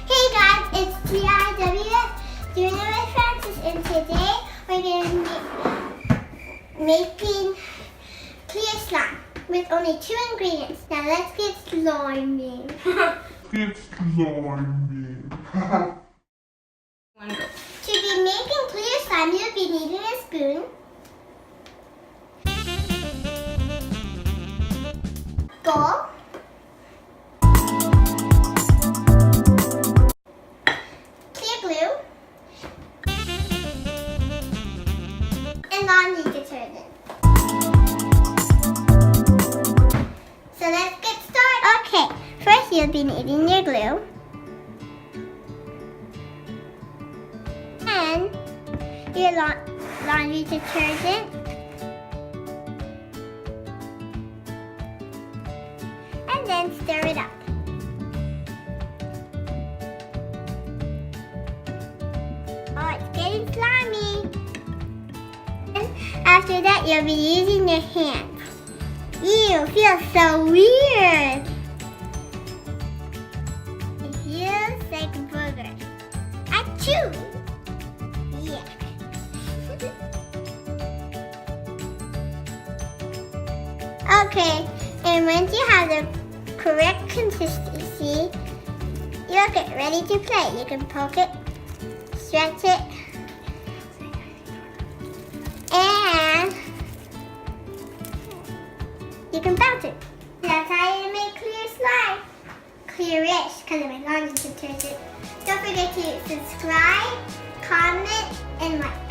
Hey guys, it's TIWS doing it with Francis, and today we're going to be making clear slime with only 2 ingredients. Now let's get slimy. To be making clear slime, you'll be needing a spoon, bowl, clear glue, and laundry detergent. So let's get started. Okay, first you'll be needing your glue and your laundry detergent and then stir it up. Oh, it's getting slimy. And after that, you'll be using your hands. Ew, feels so weird. It feels like a booger. Achoo! Yeah. Okay, and once you have the correct consistency, you'll get ready to play. You can poke it, stretch it, and you can bounce it. That's how you make clear slime. Clearish, because of my laundry detergent. Don't forget to subscribe, comment, and like.